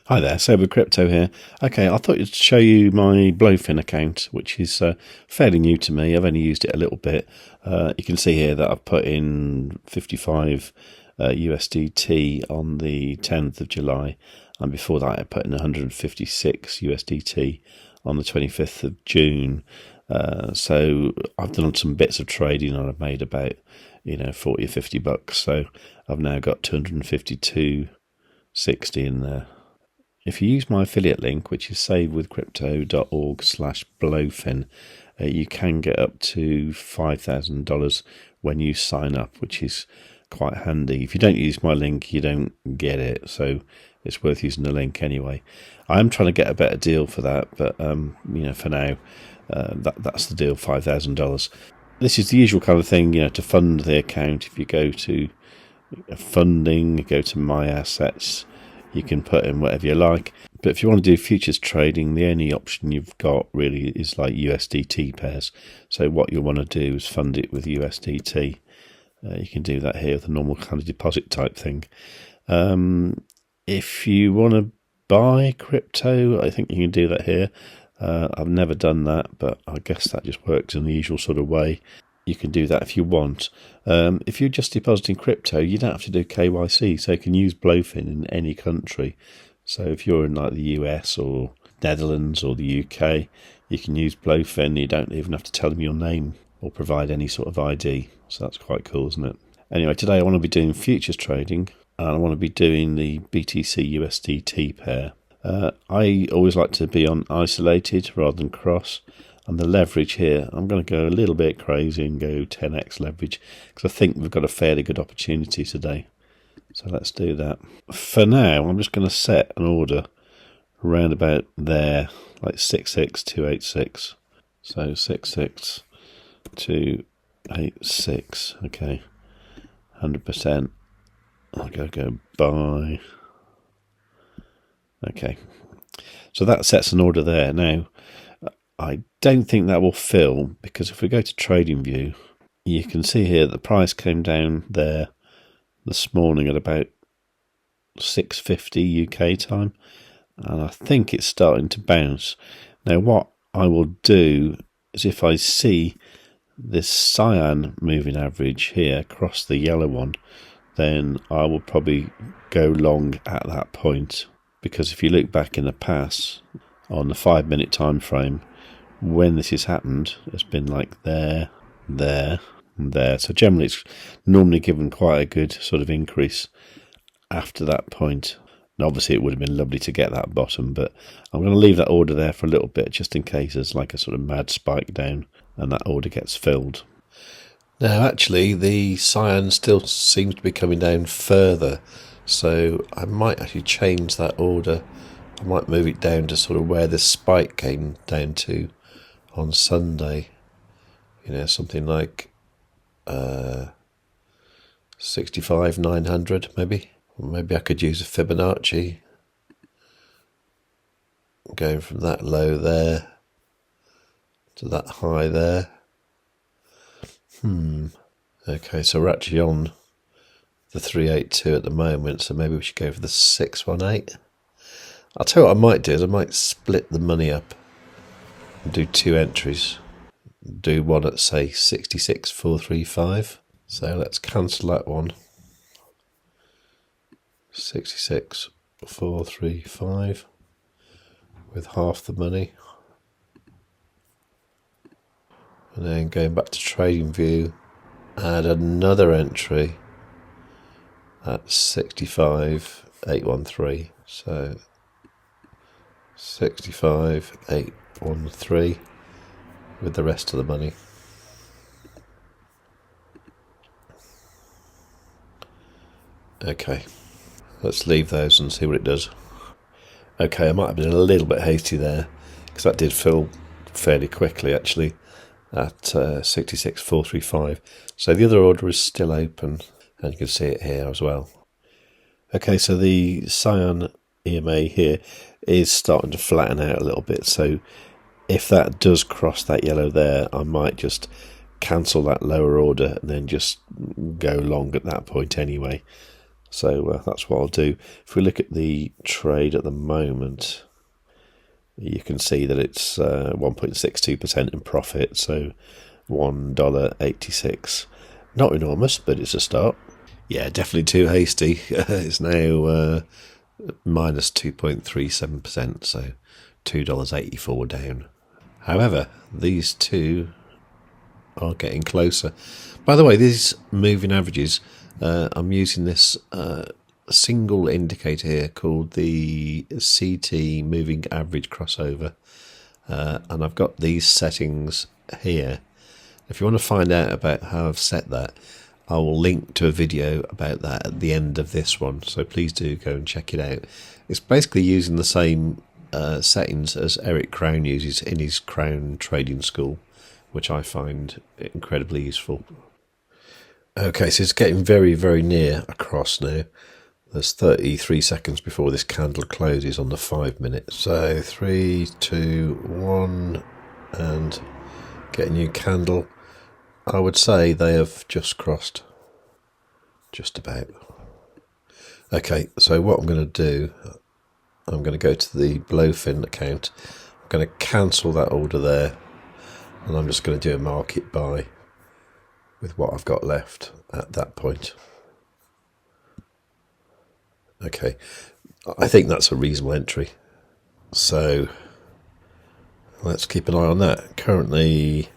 Hi there, savewith Crypto here. Okay, I thought I'd show you my Blofin account, which is fairly new to me. I've only used it a little bit. You can see here that I've put in 55 USDT on the 10th of July, and before that I put in 156 USDT on the 25th of June. So I've done some bits of trading and I've made about 40 or 50 bucks. So I've now got 252.60 in there. If you use my affiliate link, which is savewith.crypto.org/Blofin, you can get up to $5,000 when you sign up, which is quite handy. If you don't use my link, you don't get it, so it's worth using the link anyway. I am trying to get a better deal for that, but for now, that's the deal, $5,000. This is the usual kind of thing, to fund the account. If you go to funding, go to my assets, you can put in whatever you like. But if you want to do futures trading, the only option you've got really is like USDT pairs. So what you'll want to do is fund it with USDT. You can do that here with a normal kind of deposit type thing. If you want to buy crypto, I think you can do that here. I've never done that, but I guess that just works in the usual sort of way. You can do that if you want. If you're just depositing crypto, you don't have to do KYC, so you can use Blofin in any country. So if you're in like the US or Netherlands or the UK, you can use Blofin. You don't even have to tell them your name or provide any sort of ID. So that's quite cool, isn't it? Anyway, today I want to be doing futures trading, and I want to be doing the BTC USDT pair. I always like to be on isolated rather than cross. And the leverage here, I'm going to go a little bit crazy and go 10x leverage, because I think we've got a fairly good opportunity today. So let's do that. For now, I'm just going to set an order around about there, like 66286. So 66286, okay, 100%. I'll go buy. Okay, so that sets an order there. Now, I don't think that will fill, because if we go to TradingView, you can see here the price came down there this morning at about 6:50 UK time, and I think it's starting to bounce. Now what I will do is, if I see this cyan moving average here across the yellow one, then I will probably go long at that point, because if you look back in the past on the 5-minute time frame, when this has happened, it's been like there, there, and there. So generally it's normally given quite a good sort of increase after that point. And obviously it would have been lovely to get that bottom, but I'm going to leave that order there for a little bit, just in case there's like a sort of mad spike down and that order gets filled. Now actually the cyan still seems to be coming down further, so I might actually change that order. I might move it down to sort of where the spike came down to on Sunday, something like 65,900 maybe. Or maybe I could use a Fibonacci, going from that low there to that high there. Okay, so we're actually on the 382 at the moment, so maybe we should go for the 618. I'll tell you what I might do is I might split the money up and do 2 entries. Do one at, say, 66,435. So let's cancel that one. 66,435 with half the money. And then going back to TradingView, add another entry at 65,813. So 65,813 with the rest of the money. Okay, let's leave those and see what it does. Okay, I might have been a little bit hasty there, because that did fill fairly quickly actually at 66,435. So the other order is still open, and you can see it here as well. Okay, so the cyan EMA here is starting to flatten out a little bit, so if that does cross that yellow there, I might just cancel that lower order and then just go long at that point anyway. So that's what I'll do. If we look at the trade at the moment, you can see that it's 1.62% in profit, so $1.86. Not enormous, but it's a start. Yeah, definitely too hasty. It's now minus 2.37%, so $2.84 down. However, these two are getting closer. By the way, these moving averages, I'm using this single indicator here called the CT moving average crossover, and I've got these settings here. If you want to find out about how I've set that, I will link to a video about that at the end of this one, so please do go and check it out. It's basically using the same settings as Eric Crown uses in his Crown Trading School, which I find incredibly useful. Okay, so it's getting very, very near across now. There's 33 seconds before this candle closes on the 5 minute. So 3, 2, 1, and get a new candle. I would say they have just crossed. Just about. Okay, so what I'm going to do, I'm going to go to the Blofin account. I'm going to cancel that order there, and I'm just going to do a market buy with what I've got left at that point. Okay, I think that's a reasonable entry. So let's keep an eye on that. Currently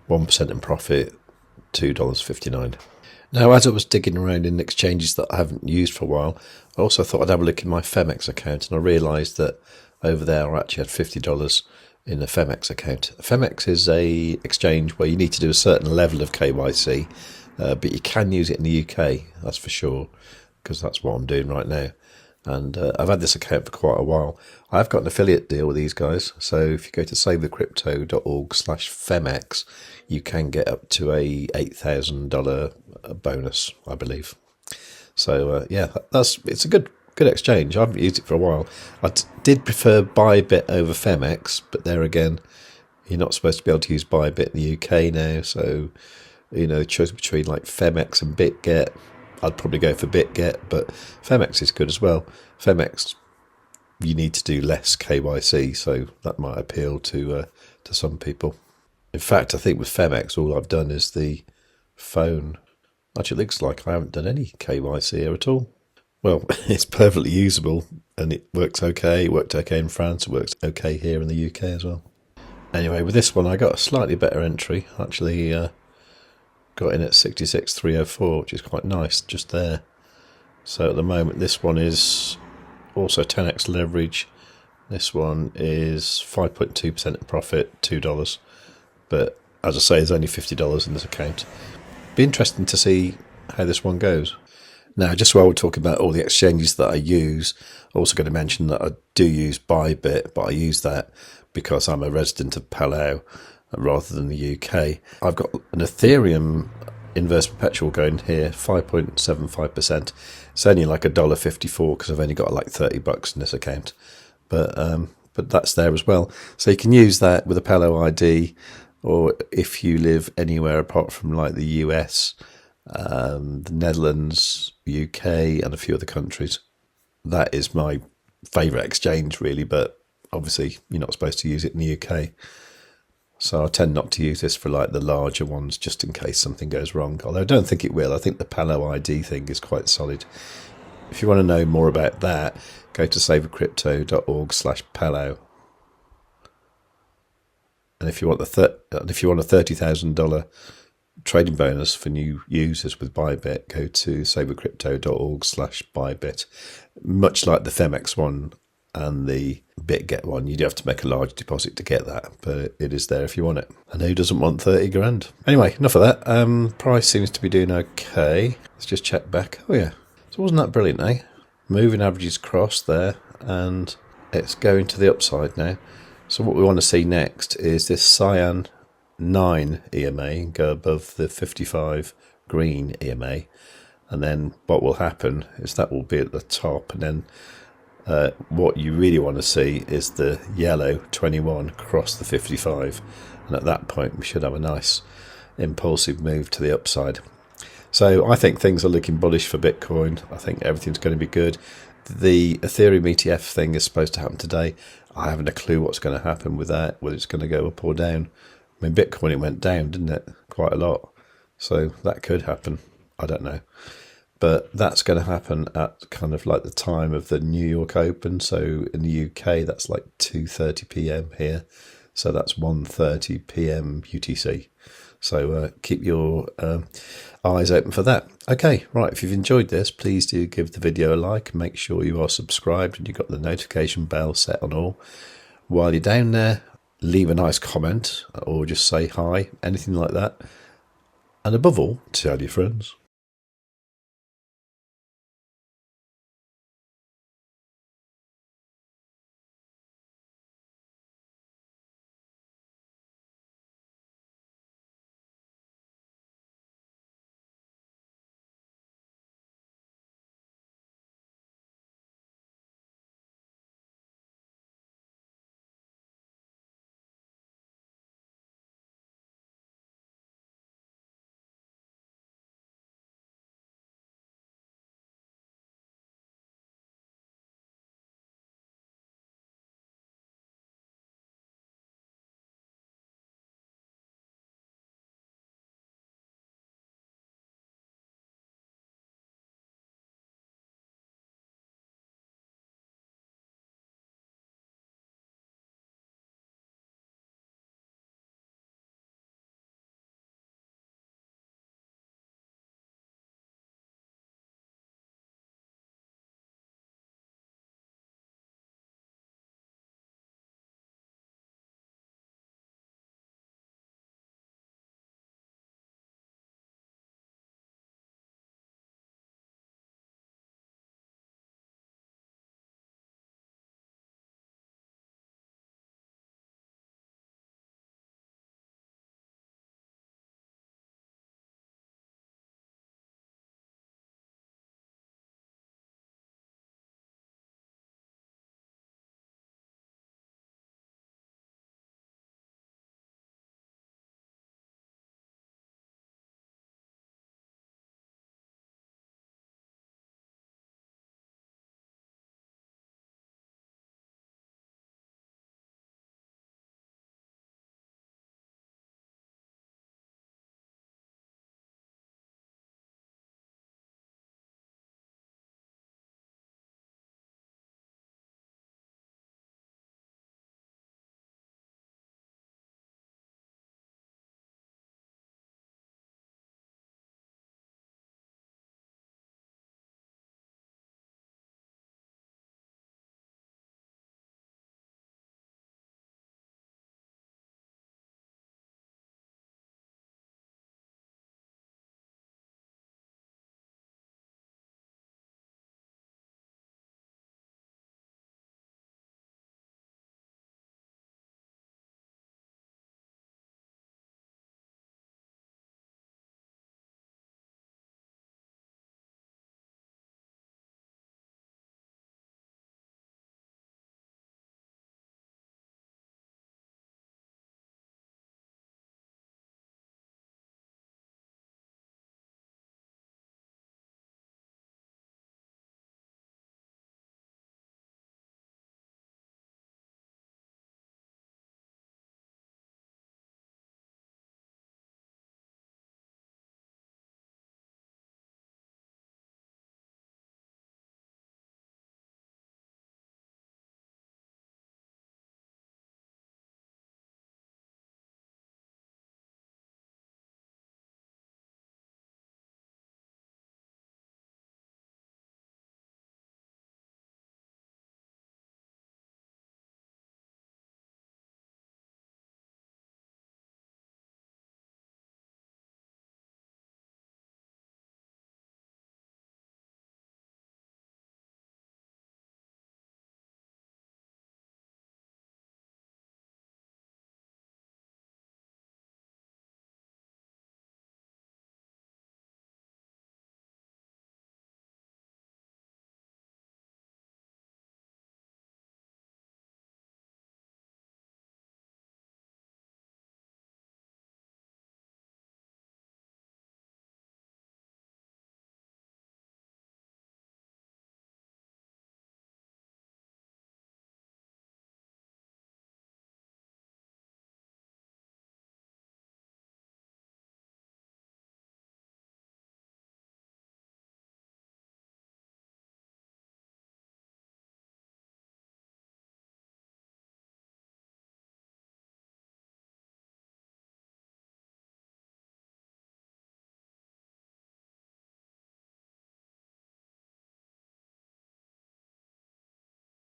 1% in profit, $2.59. Now, as I was digging around in exchanges that I haven't used for a while, I also thought I'd have a look in my Phemex account, and I realised that over there I actually had $50 in a Phemex account. Phemex is a exchange where you need to do a certain level of KYC, but you can use it in the UK, that's for sure, because that's what I'm doing right now. And I've had this account for quite a while. I've got an affiliate deal with these guys, so if you go to savewith.crypto.org/Phemex, you can get up to a $8,000 bonus, I believe. So yeah, it's a good exchange. I haven't used it for a while. I did prefer Bybit over Phemex, but there again, you're not supposed to be able to use Bybit in the UK now, so choice between like Phemex and BitGet. I'd probably go for BitGet, but Phemex is good as well. Phemex, you need to do less KYC, so that might appeal to some people. In fact, I think with Phemex, all I've done is the phone. Actually, it looks like I haven't done any KYC here at all. Well, it's perfectly usable, and it works okay. It worked okay in France. It works okay here in the UK as well. Anyway, with this one, I got a slightly better entry. Actually, got in at 66,304, which is quite nice, just there. So at the moment, this one is also 10x leverage. This one is 5.2% in profit, $2. But as I say, there's only $50 in this account. Be interesting to see how this one goes. Now, just while we're talking about all the exchanges that I use, I'm also going to mention that I do use Bybit, but I use that because I'm a resident of Palau rather than the UK. I've got an Ethereum inverse perpetual going here, 5.75%. It's only like $1.54 because I've only got like $30 in this account, but that's there as well. So you can use that with a Palau ID, or if you live anywhere apart from like the US, the Netherlands, UK, and a few other countries. That is my favourite exchange, really, but obviously you're not supposed to use it in the UK. So I tend not to use this for like the larger ones, just in case something goes wrong. Although I don't think it will. I think the Palau ID thing is quite solid. If you want to know more about that, go to savewithcrypto.org/Palau. And if you want a $30,000 trading bonus for new users with Bybit, go to savewithcrypto.org/Bybit. Much like the Phemex one and the BitGet one, you do have to make a large deposit to get that, but it is there if you want it. And who doesn't want 30 grand? Anyway, enough of that. Price seems to be doing okay. Let's just check back. Oh yeah, so wasn't that brilliant, eh? Moving averages crossed there, and it's going to the upside now. So what we want to see next is this cyan 9 EMA go above the 55 green EMA, and then what will happen is that will be at the top, and then what you really want to see is the yellow 21 cross the 55, and at that point we should have a nice impulsive move to the upside. So I think things are looking bullish for Bitcoin. I think everything's going to be good. The Ethereum ETF thing is supposed to happen today. I haven't a clue what's going to happen with that, whether it's going to go up or down. I mean, Bitcoin, it went down, didn't it? Quite a lot. So that could happen. I don't know. But that's going to happen at kind of like the time of the New York Open. So in the UK, that's like 2:30 p.m. here. So that's 1:30 p.m. UTC. So keep your eyes open for that. Okay, right. If you've enjoyed this, please do give the video a like. Make sure you are subscribed and you've got the notification bell set on all. While you're down there, leave a nice comment or just say hi, anything like that. And above all, tell your friends.